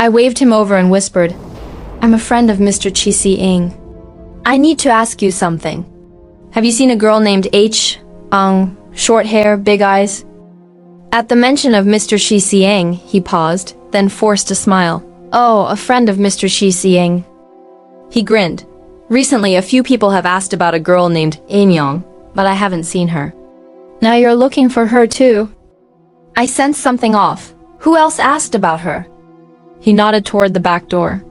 I waved him over and whispered, "I'm a friend of Mr. Chi Si-ing. I need to ask you something. Have you seen a girl named short hair, big eyes?" At the mention of Mr. Chi Si-ing, he paused, then forced a smile. "Oh, a friend of Mr. Chi Si-ing." He grinned. "Recently, a few people have asked about a girl named Eun-young, but I haven't seen her." "Now you're looking for her too?" I sensed something off. "Who else asked about her?" He nodded toward the back door.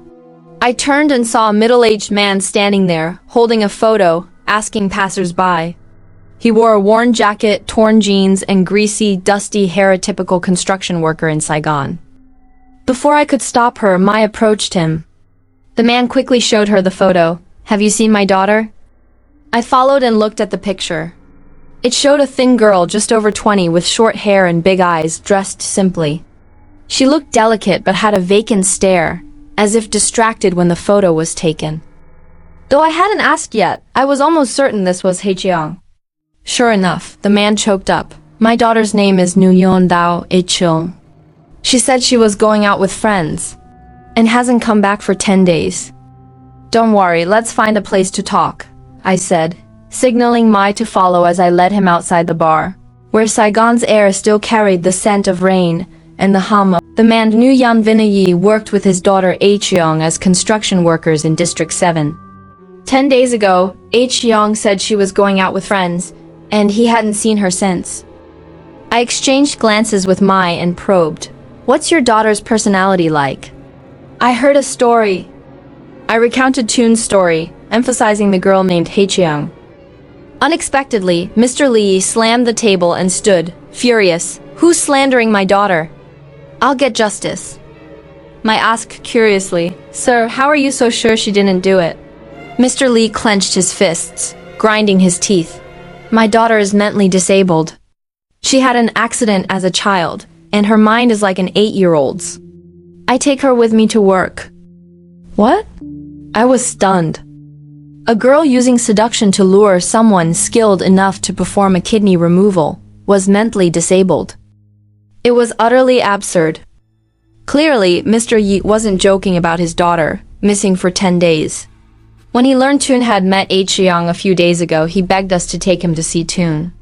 I turned and saw a middle-aged man standing there, holding a photo, asking passers-by. He wore a worn jacket, torn jeans, and greasy, dusty hair, a typical construction worker in Saigon. Before I could stop her, Mai approached him. The man quickly showed her the photo. "Have you seen my daughter?" I followed and looked at the picture. It showed a thin girl just over 20 with short hair and big eyes, dressed simply. She looked delicate but had a vacant stare, as if distracted when the photo was taken. Though I hadn't asked yet, I was almost certain this was Hye-cheong. Sure enough, the man choked up. "My daughter's name is Nuyeon Dao Hye-cheong. She said she was going out with friends, and hasn't come back for 10 days. Don't worry, let's find a place to talk," I said, signaling Mai to follow as I led him outside the bar, where Saigon's air still carried the scent of rain and the hum of. The man Nguyen Vinayi worked with his daughter Hye-cheong as construction workers in District 7. 10 days ago, Hye-cheong said she was going out with friends, and he hadn't seen her since. I exchanged glances with Mai and probed, "What's your daughter's personality like?" "I heard a story." I recounted Toon's story, emphasizing the girl named Hye-cheong. Unexpectedly, Mr. Lee slammed the table and stood, furious. "Who's slandering my daughter?" "I'll get justice." Mai asked curiously, "Sir, how are you so sure she didn't do it?" Mr. Lee clenched his fists, grinding his teeth. "My daughter is mentally disabled. She had an accident as a child, and her mind is like an 8-year-old's. I take her with me to work." "What?" I was stunned. A girl using seduction to lure someone skilled enough to perform a kidney removal was mentally disabled. It was utterly absurd. Clearly, Mr. Yi wasn't joking about his daughter, missing for 10 days. When he learned Toon had met Hye-cheong a few days ago, he begged us to take him to see Toon.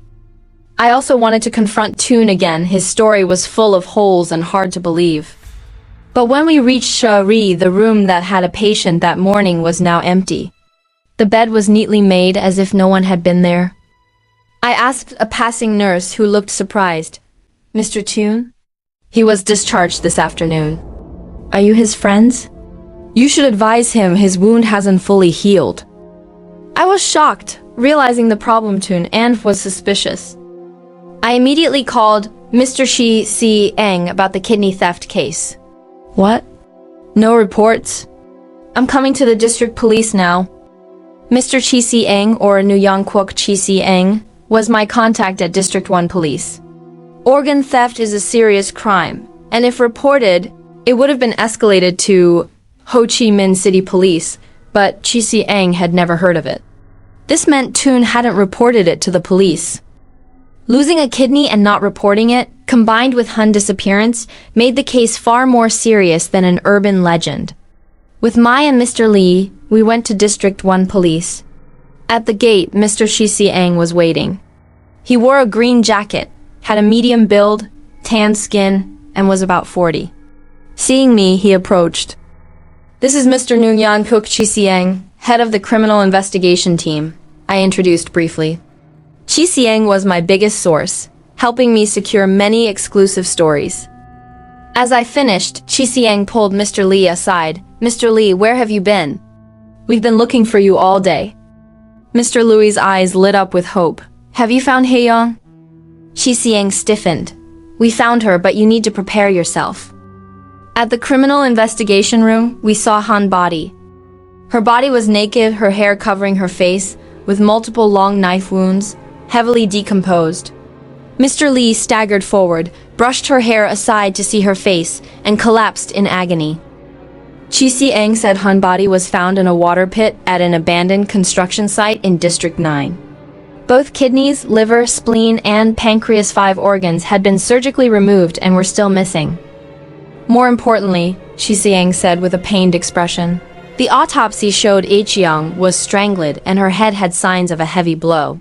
I also wanted to confront Toon again. His story was full of holes and hard to believe. But when we reached Shari, the room that had a patient that morning was now empty. The bed was neatly made as if no one had been there. I asked a passing nurse who looked surprised, "Mr. Toon?" "He was discharged this afternoon." "Are you his friends?" "You should advise him, his wound hasn't fully healed." I was shocked, realizing the problem Toon and was suspicious. I immediately called Mr. Chi Si-eng about the kidney theft case. "What? No reports?" "I'm coming to the district police now." Mr. Chi Si-eng, or Nguyen Kwok Chi Si-eng, was my contact at District 1 Police. Organ theft is a serious crime, and if reported, it would have been escalated to Ho Chi Minh City Police, but Chi Si-eng had never heard of it. This meant Toon hadn't reported it to the police. Losing a kidney and not reporting it, combined with Hun disappearance, made the case far more serious than an urban legend. With Mai and Mr. Lee, we went to District 1 Police. At the gate, Mr. Chi Si-eng was waiting. He wore a green jacket, had a medium build, tan skin, and was about 40. Seeing me, he approached. "This is Mr. Nguyen Kwok Chi Si-eng, head of the criminal investigation team," I introduced briefly. Chi Si-eng was my biggest source, helping me secure many exclusive stories. As I finished, Chi Si-eng pulled Mr. Lee aside. "Mr. Lee, where have you been? We've been looking for you all day." Mr. Louis' eyes lit up with hope. "Have you found Hye-young?" Chi Si-eng stiffened. "We found her, but you need to prepare yourself." At the criminal investigation room, we saw Han's body. Her body was naked, her hair covering her face, with multiple long knife wounds, heavily decomposed. Mr. Lee staggered forward, brushed her hair aside to see her face, and collapsed in agony. Chi Si-eng said Han's body was found in a water pit at an abandoned construction site in District 9. Both kidneys, liver, spleen, and pancreas 5 organs had been surgically removed and were still missing. More importantly, Chi Xiang said with a pained expression, the autopsy showed Chiang was strangled and her head had signs of a heavy blow.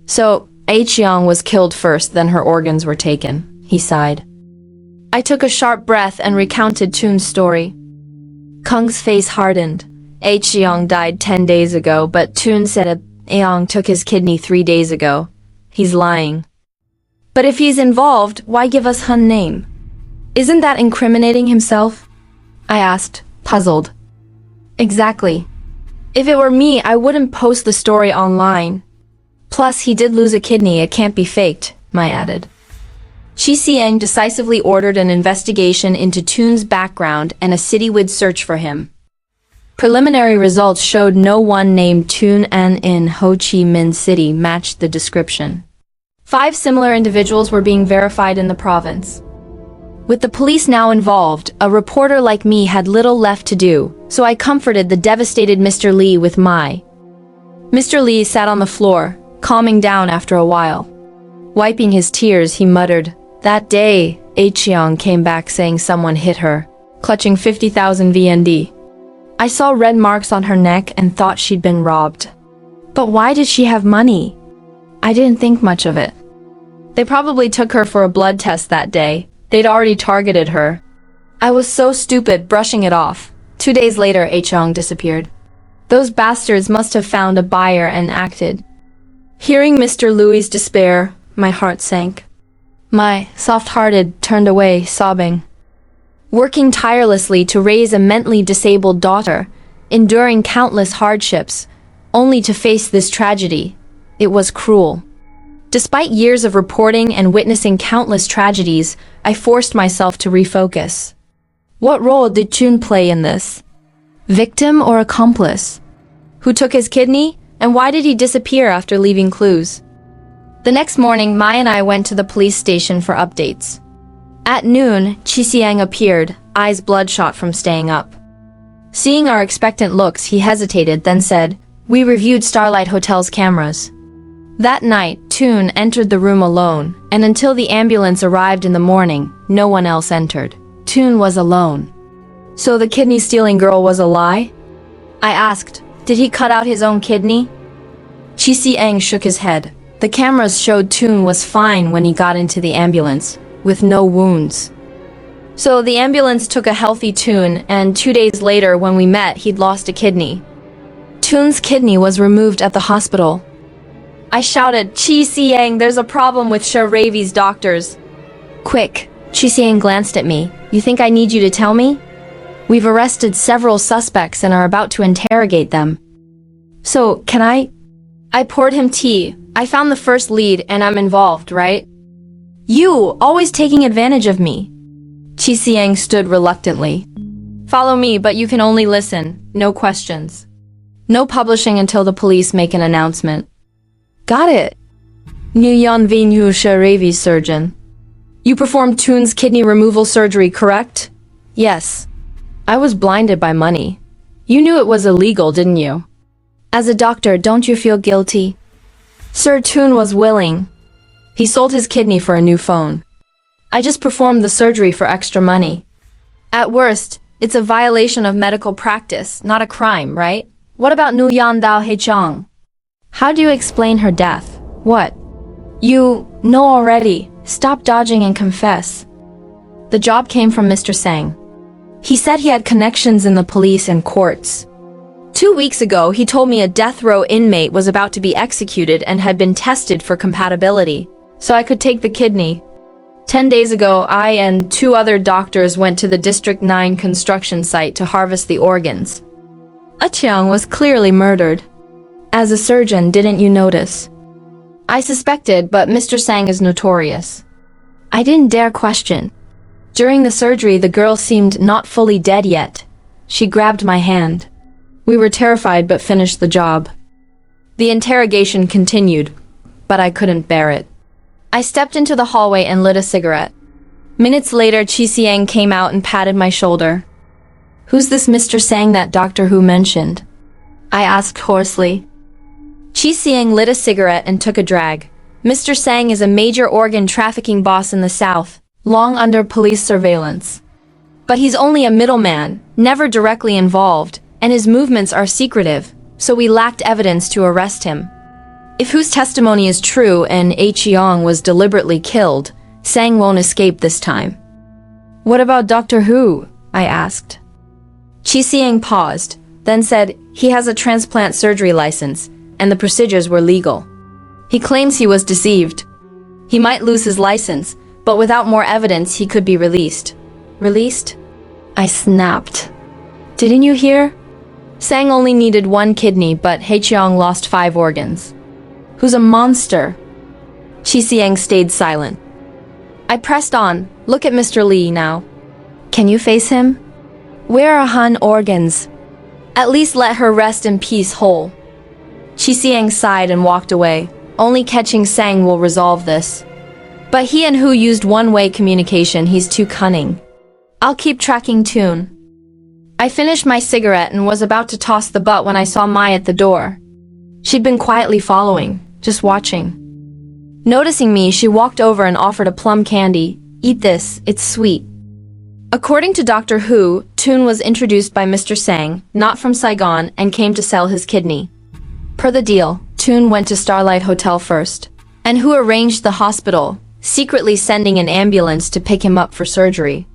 So, Chiang was killed first, then her organs were taken, he sighed. I took a sharp breath and recounted Tun's story. Kung's face hardened. Chiang died 10 days ago, but Tun said Yang took his kidney 3 days ago. He's lying. But if he's involved, why give us Hun name? Isn't that incriminating himself? I asked, puzzled. Exactly. If it were me, I wouldn't post the story online. Plus, he did lose a kidney, it can't be faked, Mai added. Chi Xiang decisively ordered an investigation into Tun's background and a citywide search for him. Preliminary results showed no one named Tun An in Ho Chi Minh City matched the description. 5 similar individuals were being verified in the province. With the police now involved, a reporter like me had little left to do, so I comforted the devastated Mr. Lee with Mai. Mr. Lee sat on the floor, calming down after a while. Wiping his tears, he muttered, that day, Chiang came back saying someone hit her, clutching 50,000 VND. I saw red marks on her neck and thought she'd been robbed. But why did she have money? I didn't think much of it. They probably took her for a blood test that day. They'd already targeted her. I was so stupid, brushing it off. 2 days later, Chiang disappeared. Those bastards must have found a buyer and acted. Hearing Mr. Louis' despair, my heart sank. My soft-hearted turned away, sobbing. Working tirelessly to raise a mentally disabled daughter, enduring countless hardships, only to face this tragedy. It was cruel. Despite years of reporting and witnessing countless tragedies, I forced myself to refocus. What role did Chun play in this? Victim or accomplice? Who took his kidney, and why did he disappear after leaving clues? The next morning, Mai and I went to the police station for updates. At noon, Chi Xiang appeared, eyes bloodshot from staying up. Seeing our expectant looks, he hesitated, then said, we reviewed Starlight Hotel's cameras. That night, Tun entered the room alone, and until the ambulance arrived in the morning, no one else entered. Tun was alone. So the kidney-stealing girl was a lie? I asked, did he cut out his own kidney? Chi Xiang shook his head. The cameras showed Tun was fine when he got into the ambulance, with no wounds. So the ambulance took a healthy Tun, and 2 days later when we met, he'd lost a kidney. Tun's kidney was removed at the hospital. I shouted, Chi Xiang, there's a problem with Ravi's doctors. Quick, Chi Xiang glanced at me. You think I need you to tell me? We've arrested several suspects and are about to interrogate them. So, can I? I poured him tea. I found the first lead and I'm involved, right? You, always taking advantage of me. Chi Xiang stood reluctantly. Follow me, but you can only listen. No questions. No publishing until the police make an announcement. Got it. Nguyen Vinh Hu Ravi's surgeon. You performed Tun's kidney removal surgery, correct? Yes. I was blinded by money. You knew it was illegal, didn't you? As a doctor, don't you feel guilty? Sir Tun was willing. He sold his kidney for a new phone. I just performed the surgery for extra money. At worst, it's a violation of medical practice, not a crime, right? What about Nguyen Dao Hechang? How do you explain her death? What? You know already. Stop dodging and confess. The job came from Mr. Sang. He said he had connections in the police and courts. 2 weeks ago, he told me a death row inmate was about to be executed and had been tested for compatibility, so I could take the kidney. 10 days ago, I and 2 other doctors went to the District 9 construction site to harvest the organs. Chiang was clearly murdered. As a surgeon, didn't you notice? I suspected, but Mr. Sang is notorious. I didn't dare question. During the surgery, the girl seemed not fully dead yet. She grabbed my hand. We were terrified but finished the job. The interrogation continued, but I couldn't bear it. I stepped into the hallway and lit a cigarette. Minutes later, Chi Xiang came out and patted my shoulder. Who's this Mr. Sang that Doctor Who mentioned? I asked hoarsely. Chi Xiang lit a cigarette and took a drag. Mr. Sang is a major organ trafficking boss in the south, long under police surveillance. But he's only a middleman, never directly involved, and his movements are secretive, so we lacked evidence to arrest him. If Hu's testimony is true and H. Yong was deliberately killed, Sang won't escape this time. What about Dr. Hu? I asked. Chi Siang paused, then said he has a transplant surgery license, and the procedures were legal. He claims he was deceived. He might lose his license, but without more evidence he could be released. Released? I snapped. Didn't you hear? Sang only needed 1 kidney, but Haecheong lost 5 organs. Who's a monster? Chi Siang stayed silent. I pressed on. Look at Mr. Lee now. Can you face him? Where are Han organs? At least let her rest in peace whole. Chi Siang sighed and walked away. Only catching Sang will resolve this. But he and Hu used one-way communication. He's too cunning. I'll keep tracking Toon. I finished my cigarette and was about to toss the butt when I saw Mai at the door. She'd been quietly following, just watching. Noticing me, she walked over and offered a plum candy. Eat this, it's sweet. According to Dr. Hu, Toon was introduced by Mr. Sang, not from Saigon, and came to sell his kidney. Per the deal, Toon went to Starlight Hotel first, and Hu arranged the hospital, secretly sending an ambulance to pick him up for surgery.